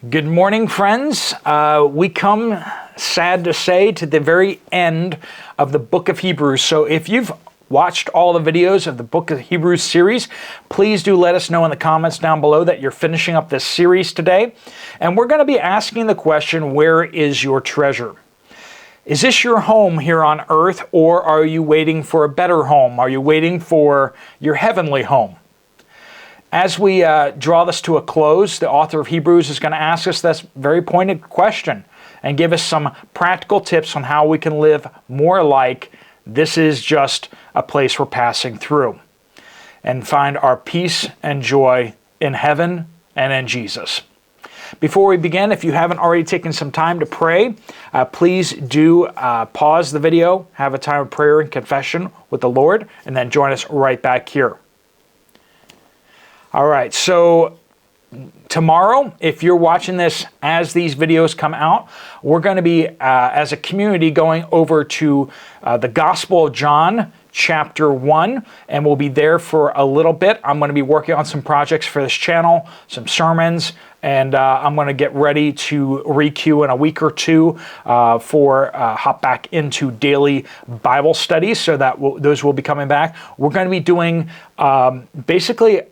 Good morning, friends. We come, sad to say, to the very end of the book of Hebrews. So if you've watched all the videos of the book of Hebrews series, please do let us know in the comments down below that you're finishing up this series today. And we're going to be asking the question, where is your treasure? Is this your home here on earth, or are you waiting for a better home? Are you waiting for your heavenly home? As we draw this to a close, the author of Hebrews is going to ask us this very pointed question and give us some practical tips on how we can live more like this is just a place we're passing through and find our peace and joy in heaven and in Jesus. Before we begin, if you haven't already taken some time to pray, please do pause the video, have a time of prayer and confession with the Lord, and then join us right back here. All right, so tomorrow, if you're watching this as these videos come out, we're going to be, as a community, going over to the Gospel of John, chapter 1, and we'll be there for a little bit. I'm going to be working on some projects for this channel, some sermons, and I'm going to get ready to re-queue in a week or two for hop back into daily Bible studies, so that those will be coming back. We're going to be doing basically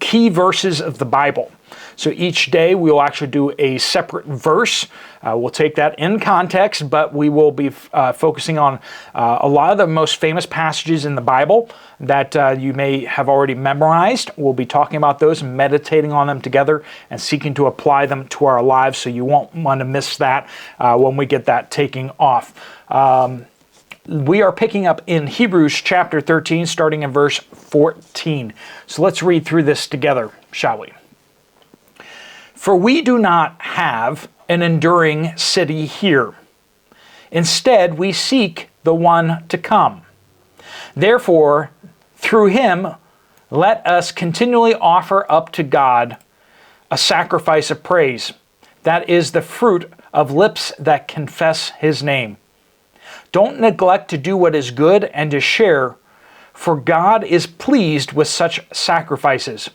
key verses of the Bible. So each day we will actually do a separate verse. We'll take that in context, but we will be focusing on a lot of the most famous passages in the Bible that you may have already memorized. We'll be talking about those, meditating on them together, and seeking to apply them to our lives, so you won't want to miss that when we get that taking off. We are picking up in Hebrews chapter 13, starting in verse 14. So let's read through this together, shall we? For we do not have an enduring city here. Instead, we seek the one to come. Therefore, through him, let us continually offer up to God a sacrifice of praise. That is the fruit of lips that confess his name. Don't neglect to do what is good and to share, for God is pleased with such sacrifices.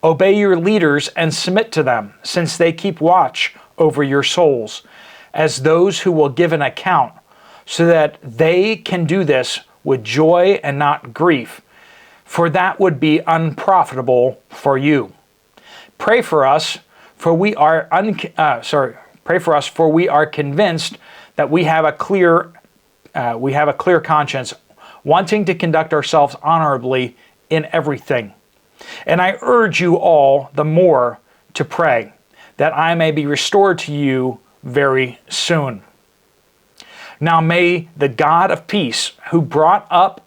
Obey your leaders and submit to them, since they keep watch over your souls, as those who will give an account, so that they can do this with joy and not grief, for that would be unprofitable for you. Pray for us, for we are convinced that we have a clear conscience, wanting to conduct ourselves honorably in everything. And I urge you all the more to pray, that I may be restored to you very soon. Now may the God of peace, who brought up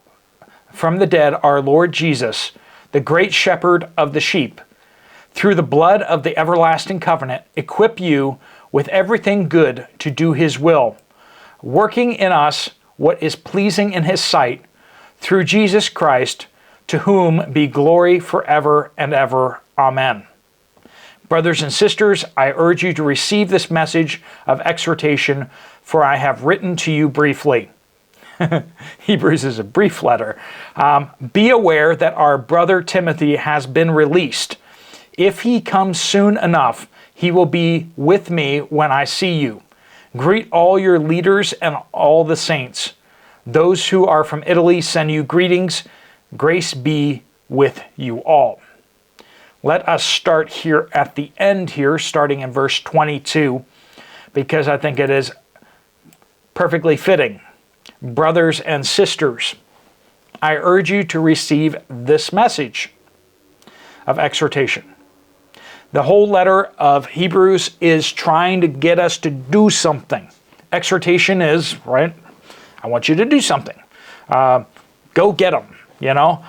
from the dead our Lord Jesus, the great shepherd of the sheep, through the blood of the everlasting covenant, equip you with everything good to do his will, working in us what is pleasing in his sight, through Jesus Christ, to whom be glory forever and ever. Amen. Brothers and sisters, I urge you to receive this message of exhortation, for I have written to you briefly. Hebrews is a brief letter. Be aware that our brother Timothy has been released. If he comes soon enough, he will be with me when I see you. Greet all your leaders and all the saints. Those who are from Italy send you greetings. Grace be with you all. Let us start here at the end here, starting in verse 22, because I think it is perfectly fitting. Brothers and sisters, I urge you to receive this message of exhortation. The whole letter of Hebrews is trying to get us to do something. Exhortation is, right, I want you to do something. Go get them, you know.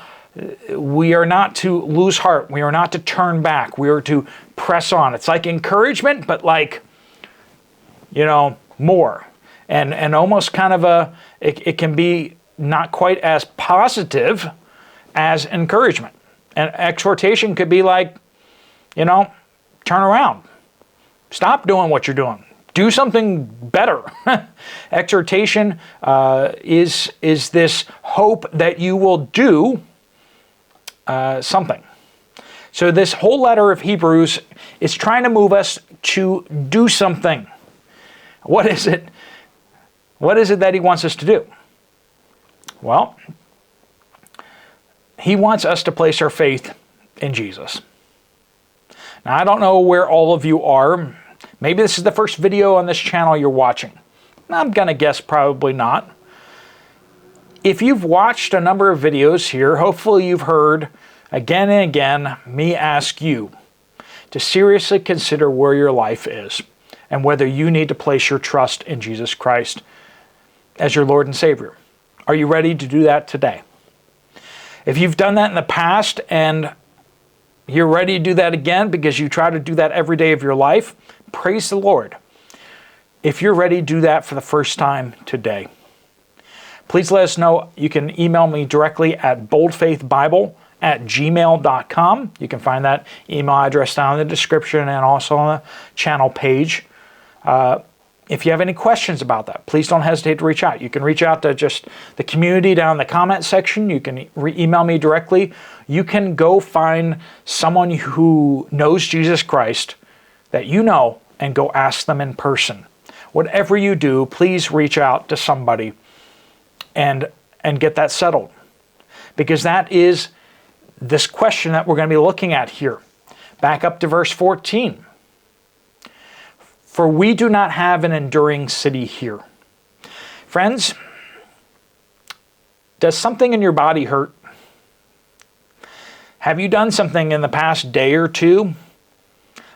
We are not to lose heart. We are not to turn back. We are to press on. It's like encouragement, but like, you know, more. And almost kind of it can be not quite as positive as encouragement. And exhortation could be like, you know, turn around. Stop doing what you're doing. Do something better. Exhortation is this hope that you will do something. So this whole letter of Hebrews is trying to move us to do something. What is it? What is it that he wants us to do? Well, he wants us to place our faith in Jesus. Now, I don't know where all of you are. Maybe this is the first video on this channel you're watching. I'm going to guess probably not. If you've watched a number of videos here, hopefully you've heard again and again me ask you to seriously consider where your life is and whether you need to place your trust in Jesus Christ as your Lord and Savior. Are you ready to do that today? If you've done that in the past and you're ready to do that again because you try to do that every day of your life, praise the Lord. If you're ready to do that for the first time today, please let us know. You can email me directly at boldfaithbible@gmail.com. You can find that email address down in the description and also on the channel page. If you have any questions about that, please don't hesitate to reach out. You can reach out to just the community down in the comment section. You can email me directly. You can go find someone who knows Jesus Christ that you know and go ask them in person. Whatever you do, please reach out to somebody and get that settled. Because that is this question that we're going to be looking at here. Back up to verse 14. For we do not have an enduring city here. Friends, does something in your body hurt? Have you done something in the past day or two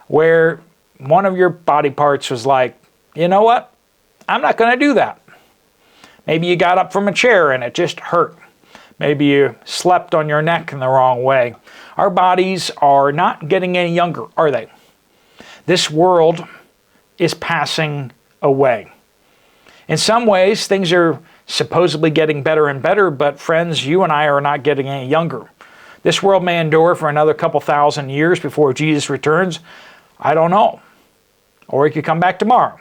where one of your body parts was like, you know what? I'm not going to do that. Maybe you got up from a chair and it just hurt. Maybe you slept on your neck in the wrong way. Our bodies are not getting any younger, are they? This world is passing away. In some ways, things are supposedly getting better and better, but friends, you and I are not getting any younger. This world may endure for another couple thousand years before Jesus returns. I don't know. Or he could come back tomorrow.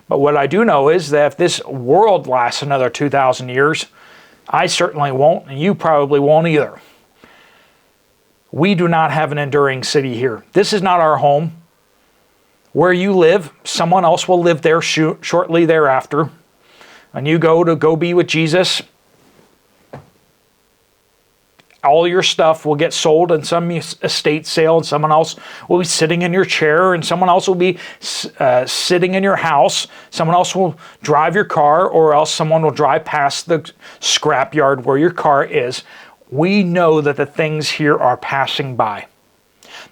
But what I do know is that if this world lasts another 2,000 years, I certainly won't, and you probably won't either. We do not have an enduring city here. This is not our home. Where you live, someone else will live there shortly thereafter. When you go be with Jesus, all your stuff will get sold in some estate sale, and someone else will be sitting in your chair, and someone else will be sitting in your house. Someone else will drive your car, or else someone will drive past the scrapyard where your car is. We know that the things here are passing by.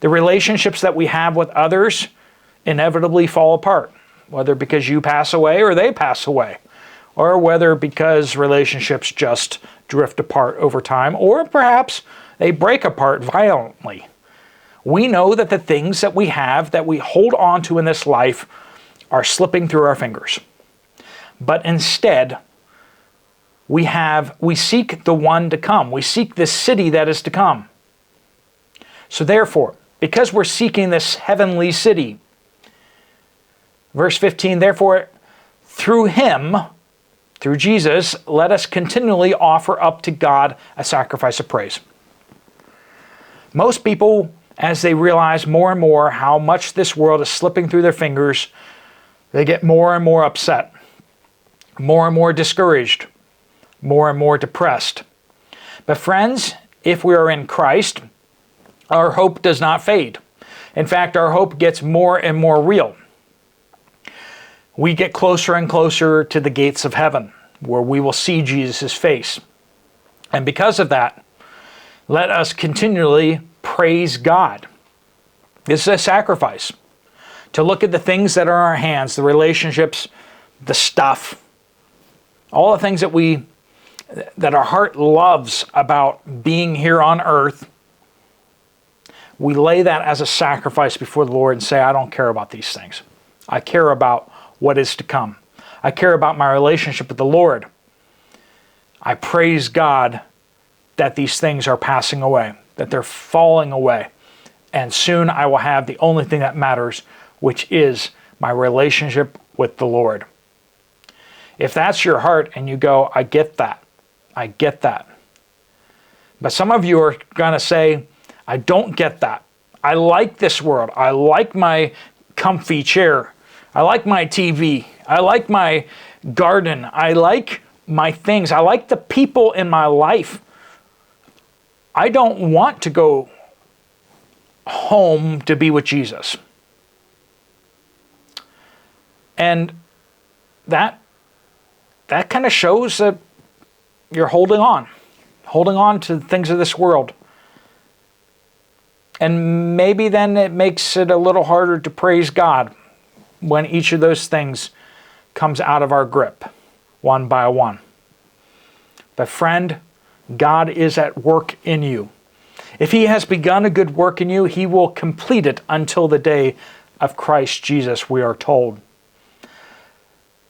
The relationships that we have with others inevitably fall apart, whether because you pass away or they pass away, or whether because relationships just drift apart over time, or perhaps they break apart violently. We know that the things that we have, that we hold on to in this life, are slipping through our fingers. But instead, we seek the one to come. We seek this city that is to come. So therefore, because we're seeking this heavenly city, verse 15, therefore, through him, through Jesus, let us continually offer up to God a sacrifice of praise. Most people, as they realize more and more how much this world is slipping through their fingers, they get more and more upset, more and more discouraged, more and more depressed. But friends, if we are in Christ, our hope does not fade. In fact, our hope gets more and more real. We get closer and closer to the gates of heaven, where we will see Jesus' face. And because of that, let us continually praise God. This is a sacrifice. To look at the things that are in our hands, the relationships, the stuff, all the things that our heart loves about being here on earth, we lay that as a sacrifice before the Lord and say, I don't care about these things. I care about what is to come. I care about my relationship with the Lord. I praise God that these things are passing away, that they're falling away. And soon I will have the only thing that matters, which is my relationship with the Lord. If that's your heart and you go, I get that. I get that. But some of you are going to say, I don't get that. I like this world. I like my comfy chair. I like my TV. I like my garden. I like my things. I like the people in my life. I don't want to go home to be with Jesus. And that kind of shows that you're holding on to the things of this world. And maybe then it makes it a little harder to praise God when each of those things comes out of our grip, one by one. But friend, God is at work in you. If He has begun a good work in you, He will complete it until the day of Christ Jesus, we are told.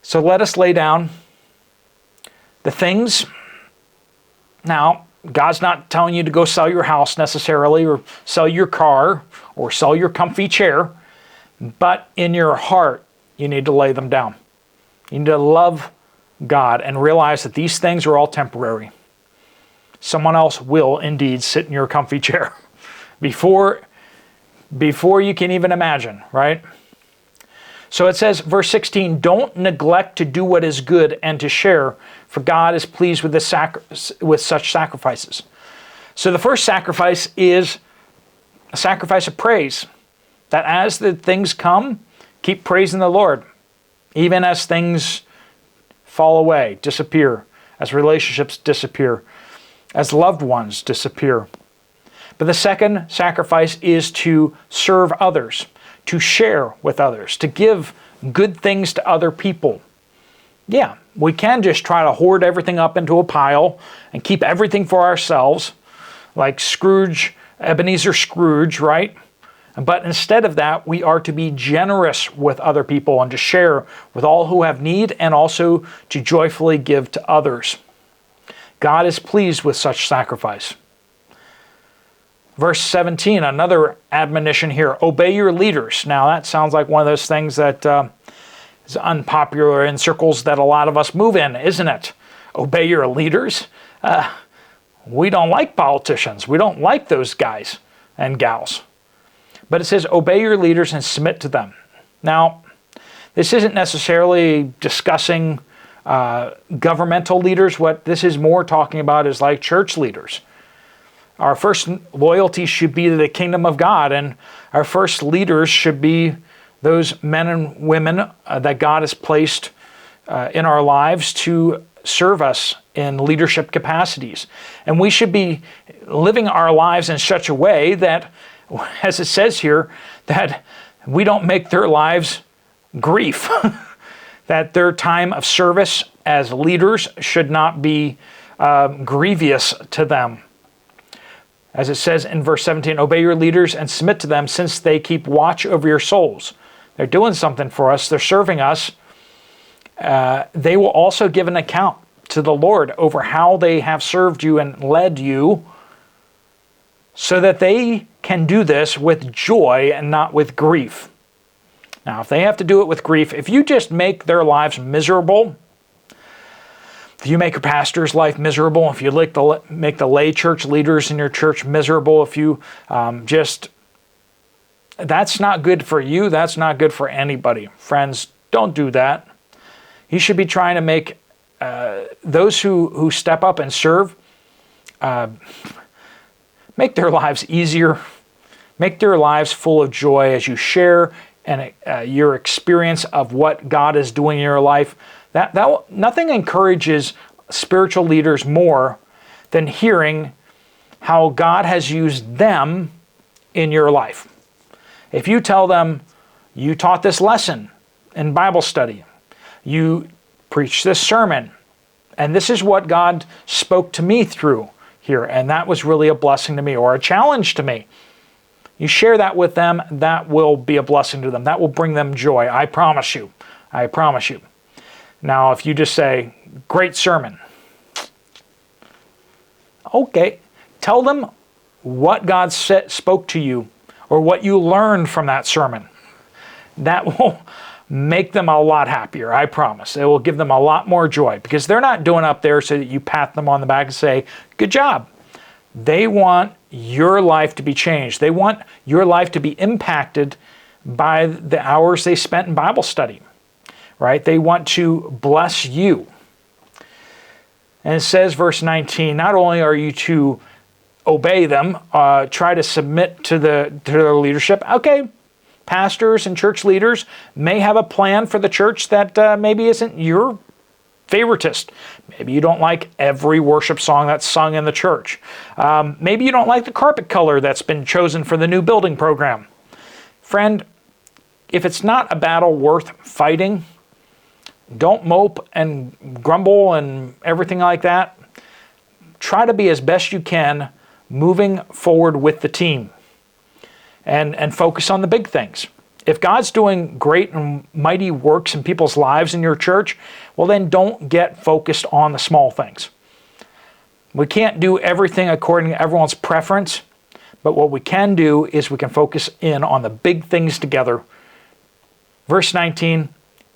So let us lay down the things. Now, God's not telling you to go sell your house necessarily, or sell your car, or sell your comfy chair. But in your heart, you need to lay them down. You need to love God and realize that these things are all temporary. Someone else will indeed sit in your comfy chair before you can even imagine, right? So it says, verse 16, don't neglect to do what is good and to share, for God is pleased with such sacrifices. So the first sacrifice is a sacrifice of praise. That as the things come, keep praising the Lord, even as things fall away, disappear, as relationships disappear, as loved ones disappear. But the second sacrifice is to serve others, to share with others, to give good things to other people. Yeah, we can just try to hoard everything up into a pile and keep everything for ourselves, like Ebenezer Scrooge, right? But instead of that, we are to be generous with other people and to share with all who have need, and also to joyfully give to others. God is pleased with such sacrifice. Verse 17, another admonition here. Obey your leaders. Now that sounds like one of those things that is unpopular in circles that a lot of us move in, isn't it? Obey your leaders? We don't like politicians. We don't like those guys and gals. But it says, obey your leaders and submit to them. Now, this isn't necessarily discussing governmental leaders. What this is more talking about is like church leaders. Our first loyalty should be to the kingdom of God, and our first leaders should be those men and women that God has placed in our lives to serve us in leadership capacities. And we should be living our lives in such a way that, as it says here, that we don't make their lives grief. That their time of service as leaders should not be grievous to them. As it says in verse 17, obey your leaders and submit to them, since they keep watch over your souls. They're doing something for us. They're serving us. They will also give an account to the Lord over how they have served you and led you, so that they can do this with joy and not with grief. Now, if they have to do it with grief, if you just make their lives miserable, if you make your pastor's life miserable, if you make the lay church leaders in your church miserable, if you that's not good for you, that's not good for anybody. Friends, don't do that. You should be trying to make those who step up and serve, make their lives easier, make their lives full of joy as you share and your experience of what God is doing in your life. Nothing encourages spiritual leaders more than hearing how God has used them in your life. If you tell them, you taught this lesson in Bible study, you preached this sermon, and this is what God spoke to me through here, and that was really a blessing to me, or a challenge to me. You share that with them, that will be a blessing to them. That will bring them joy. I promise you. I promise you. Now, if you just say, great sermon. Okay. Tell them what God spoke to you, or what you learned from that sermon. That will make them a lot happier, I promise. It will give them a lot more joy, because they're not doing up there so that you pat them on the back and say, good job. They want your life to be changed. They want your life to be impacted by the hours they spent in Bible study, right? They want to bless you. And it says, verse 19, not only are you to obey them, try to submit to their leadership. Okay, pastors and church leaders may have a plan for the church that maybe isn't your favoritist. Maybe you don't like every worship song that's sung in the church. Maybe you don't like the carpet color that's been chosen for the new building program. Friend, if it's not a battle worth fighting, don't mope and grumble and everything like that. Try to be as best you can moving forward with the team and focus on the big things. If God's doing great and mighty works in people's lives in your church, well then don't get focused on the small things. We can't do everything according to everyone's preference, but what we can do is we can focus in on the big things together. Verse 19,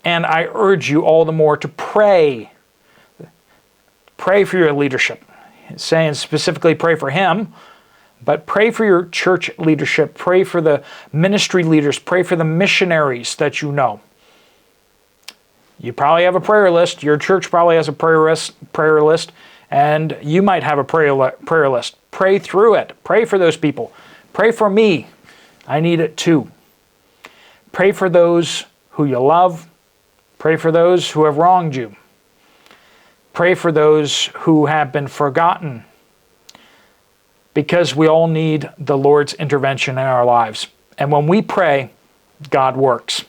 and I urge you all the more to pray. Pray for your leadership. It's saying specifically pray for him, but pray for your church leadership. Pray for the ministry leaders. Pray for the missionaries that you know. You probably have a prayer list. Your church probably has a prayer list, and you might have a prayer list. Pray through it. Pray for those people. Pray for me. I need it too. Pray for those who you love. Pray for those who have wronged you. Pray for those who have been forgotten, because we all need the Lord's intervention in our lives. And when we pray, God works.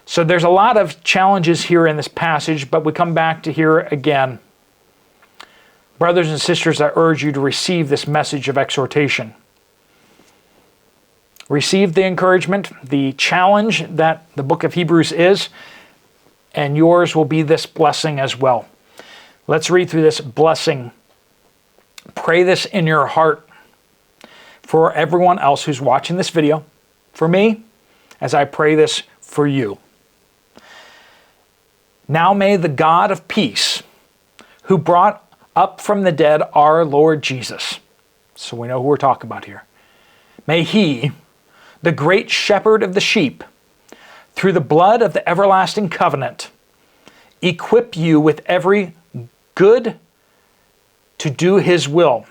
So there's a lot of challenges here in this passage, but we come back to here again. Brothers and sisters, I urge you to receive this message of exhortation. Receive the encouragement, the challenge that the book of Hebrews is, and yours will be this blessing as well. Let's read through this blessing. Pray this in your heart for everyone else who's watching this video, for me, as I pray this for you. Now may the God of peace, who brought up from the dead our Lord Jesus, so we know who we're talking about here, may he, the great shepherd of the sheep, through the blood of the everlasting covenant, equip you with every good to do his will,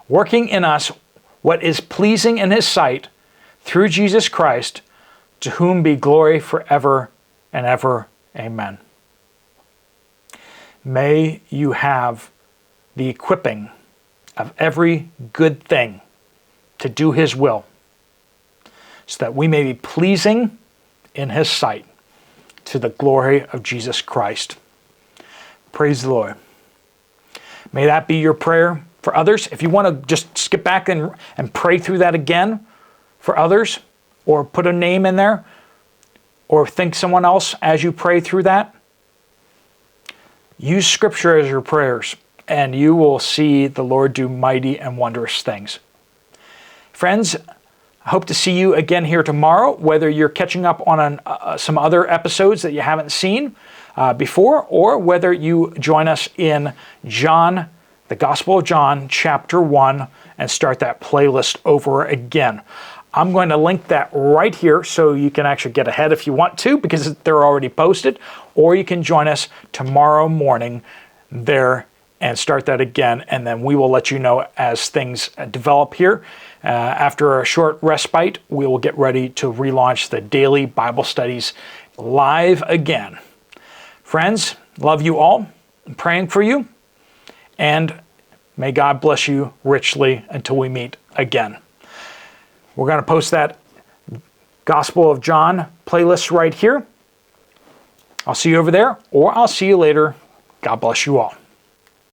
working in us what is pleasing in his sight, through Jesus Christ, to whom be glory forever and ever. Amen. May you have the equipping of every good thing to do his will, so that we may be pleasing in his sight, to the glory of Jesus Christ. Praise the Lord. May that be your prayer for others. If you want to just skip back and pray through that again for others, or put a name in there, or think someone else as you pray through that, use Scripture as your prayers, and you will see the Lord do mighty and wondrous things. Friends, I hope to see you again here tomorrow, whether you're catching up on some other episodes that you haven't seen before, or whether you join us in John, the Gospel of John, chapter 1, and start that playlist over again. I'm going to link that right here so you can actually get ahead if you want to, because they're already posted, or you can join us tomorrow morning there and start that again, and then we will let you know as things develop here. After a short respite, we will get ready to relaunch the daily Bible studies live again. Friends, love you all. I'm praying for you, and may God bless you richly until we meet again. We're going to post that Gospel of John playlist right here. I'll see you over there, or I'll see you later. God bless you all.